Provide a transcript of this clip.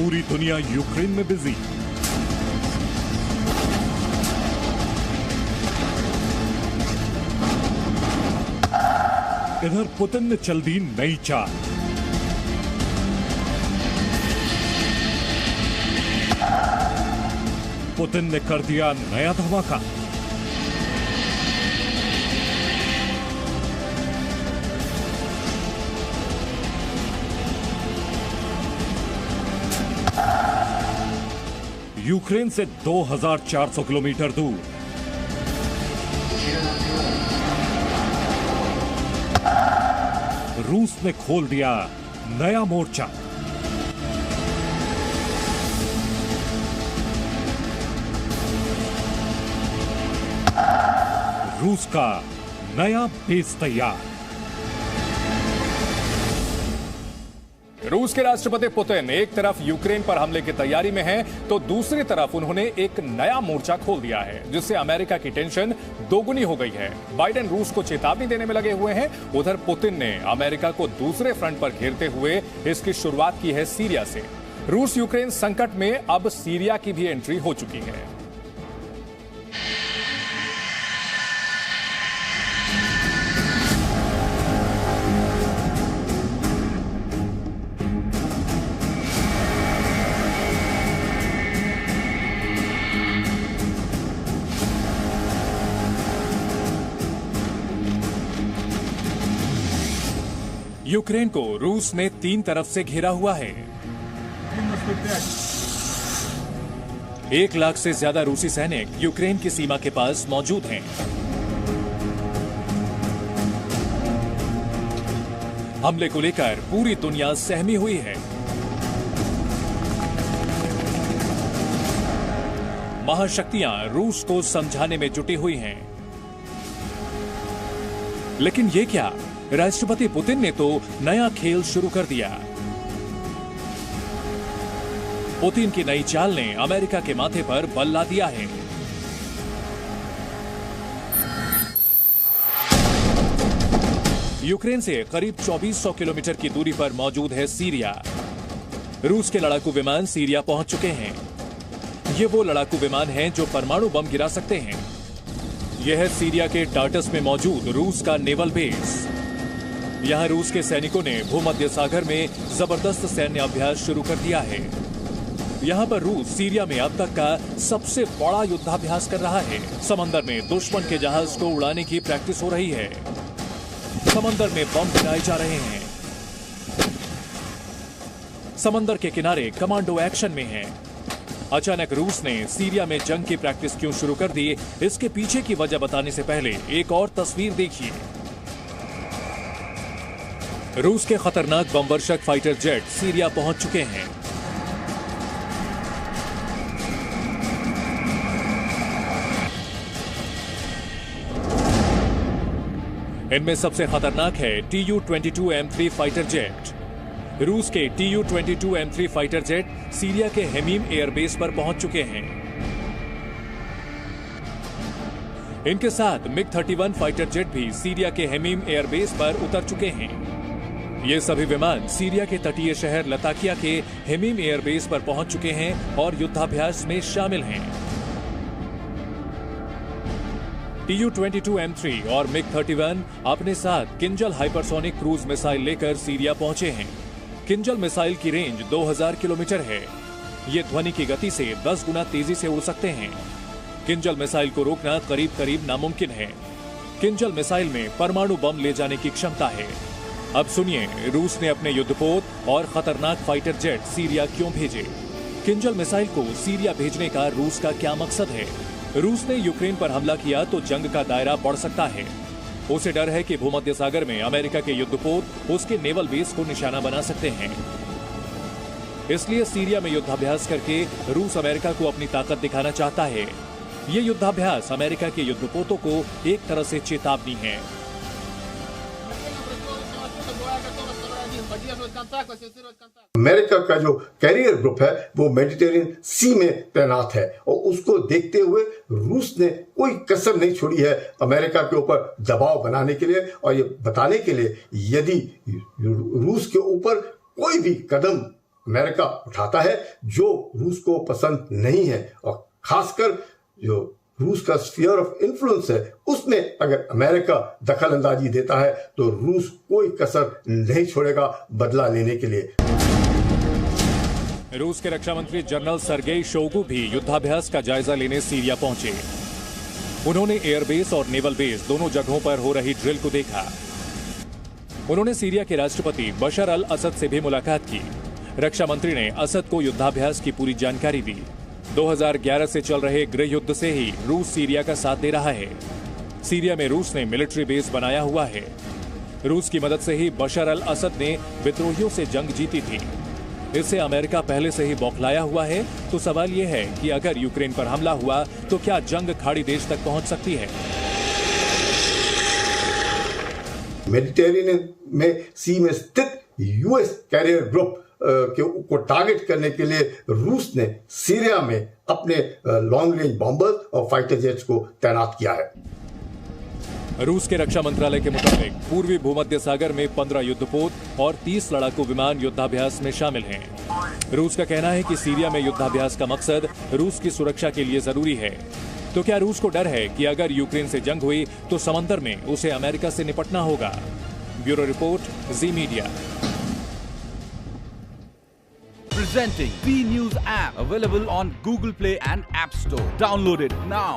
पूरी दुनिया यूक्रेन में बिजी। इधर पुतिन ने चल दी नई चाल। पुतिन ने कर दिया नया धमाका। यूक्रेन से 2400 किलोमीटर दूर रूस ने खोल दिया नया मोर्चा। रूस का नया बेस तैयार। रूस के राष्ट्रपति पुतिन एक तरफ यूक्रेन पर हमले की तैयारी में हैं, तो दूसरी तरफ उन्होंने एक नया मोर्चा खोल दिया है, जिससे अमेरिका की टेंशन दोगुनी हो गई है। बाइडेन रूस को चेतावनी देने में लगे हुए हैं। उधर पुतिन ने अमेरिका को दूसरे फ्रंट पर घेरते हुए इसकी शुरुआत की है सीरिया से। रूस यूक्रेन संकट में अब सीरिया की भी एंट्री हो चुकी है। यूक्रेन को रूस ने 3 तरफ से घेरा हुआ है। 1 लाख से ज्यादा रूसी सैनिक यूक्रेन की सीमा के पास मौजूद हैं। हमले को लेकर पूरी दुनिया सहमी हुई है। महाशक्तियां रूस को समझाने में जुटी हुई हैं। लेकिन ये क्या, राष्ट्रपति पुतिन ने तो नया खेल शुरू कर दिया। पुतिन की नई चाल ने अमेरिका के माथे पर बल ला दिया है। यूक्रेन से करीब 2400 किलोमीटर की दूरी पर मौजूद है सीरिया। रूस के लड़ाकू विमान सीरिया पहुंच चुके हैं। ये वो लड़ाकू विमान हैं जो परमाणु बम गिरा सकते हैं। यह है सीरिया के टार्टस में मौजूद रूस का नेवल बेस। यहां रूस के सैनिकों ने भूमध्य सागर में जबरदस्त सैन्य अभ्यास शुरू कर दिया है। यहां पर रूस सीरिया में अब तक का सबसे बड़ा युद्धाभ्यास कर रहा है। समंदर में दुश्मन के जहाज को उड़ाने की प्रैक्टिस हो रही है। समंदर में बम गिराए जा रहे हैं। समंदर के किनारे कमांडो एक्शन में हैं। अचानक रूस ने सीरिया में जंग की प्रैक्टिस क्यों शुरू कर दी, इसके पीछे की वजह बताने से पहले एक और तस्वीर देखिए। रूस के खतरनाक बमवर्षक फाइटर जेट सीरिया पहुंच चुके हैं। इनमें सबसे खतरनाक है Tu-22M3 फाइटर जेट। रूस के Tu-22M3 फाइटर जेट सीरिया के हेमीम एयरबेस पर पहुंच चुके हैं। इनके साथ MiG-31 फाइटर जेट भी सीरिया के हेमीम एयरबेस पर उतर चुके हैं। ये सभी विमान सीरिया के तटीय शहर लताकिया के हेमीम एयरबेस पर पहुंच चुके हैं और युद्धाभ्यास में शामिल हैं। Tu-22M3 और MiG-31 अपने साथ किंजल हाइपरसोनिक क्रूज मिसाइल लेकर सीरिया पहुंचे हैं। किंजल मिसाइल की रेंज 2000 किलोमीटर है। ये ध्वनि की गति से 10 गुना तेजी से उड़ सकते हैं। किंजल मिसाइल को रोकना करीब करीब नामुमकिन है। किंजल मिसाइल में परमाणु बम ले जाने की क्षमता है। अब सुनिए, रूस ने अपने युद्धपोत और खतरनाक फाइटर जेट सीरिया क्यों भेजे? किंजल मिसाइल को सीरिया भेजने का रूस का क्या मकसद है? रूस ने यूक्रेन पर हमला किया तो जंग का दायरा बढ़ सकता है। उसे डर है कि भूमध्य सागर में अमेरिका के युद्धपोत उसके नेवल बेस को निशाना बना सकते हैं। इसलिए सीरिया में युद्धाभ्यास करके रूस अमेरिका को अपनी ताकत दिखाना चाहता है। ये युद्धाभ्यास अमेरिका के युद्धपोतों को एक तरह से चेतावनी है। अमेरिका का जो कैरियर ग्रुप है वो मेडिटेरियन सी में तैनात है और उसको देखते हुए रूस ने कोई कसर नहीं छोड़ी है अमेरिका के ऊपर दबाव बनाने के लिए और ये बताने के लिए यदि रूस के ऊपर कोई भी कदम अमेरिका उठाता है जो रूस को पसंद नहीं है, और खासकर जो रूस का स्फीयर ऑफ इन्फ्लुएंस है उसमें अगर अमेरिका दखल अंदाजी देता है तो रूस कोई कसर नहीं छोड़ेगा बदला लेने के लिए। रूस के रक्षा मंत्री जनरल सर्गेई शोइगु भी युद्धाभ्यास का जायजा लेने सीरिया पहुंचे। उन्होंने एयरबेस और नेवल बेस दोनों जगहों पर हो रही ड्रिल को देखा। उन्होंने सीरिया के राष्ट्रपति बशर अल असद से भी मुलाकात की। रक्षा मंत्री ने असद को युद्धाभ्यास की पूरी जानकारी दी। 2011 से चल रहे गृह युद्ध से ही रूस सीरिया का साथ दे रहा है। सीरिया में रूस ने मिलिट्री बेस बनाया हुआ है। रूस की मदद से ही बशर अल असद ने विद्रोहियों से जंग जीती थी। इससे अमेरिका पहले से ही बौखलाया हुआ है। तो सवाल यह है कि अगर यूक्रेन पर हमला हुआ तो क्या जंग खाड़ी देश तक पहुंच सकती है? मेडिटेरेनियन में सी में स्थित यूएस कैरियर ग्रुप को टारगेट करने के लिए रूस ने सीरिया में अपने लॉन्ग रेंज बॉम्बर्स और फाइटर जेट्स को तैनात किया है। रूस के रक्षा मंत्रालय के मुताबिक पूर्वी भूमध्य सागर में 15 युद्धपोत और 30 लड़ाकू विमान युद्धाभ्यास में शामिल हैं। रूस का कहना है कि सीरिया में युद्धाभ्यास का मकसद रूस की सुरक्षा के लिए जरूरी है। तो क्या रूस को डर है कि अगर यूक्रेन से जंग हुई तो समंदर में उसे अमेरिका से निपटना होगा? Bureau report, ji media. Presenting B News app, available on Google Play and App Store. Download it now.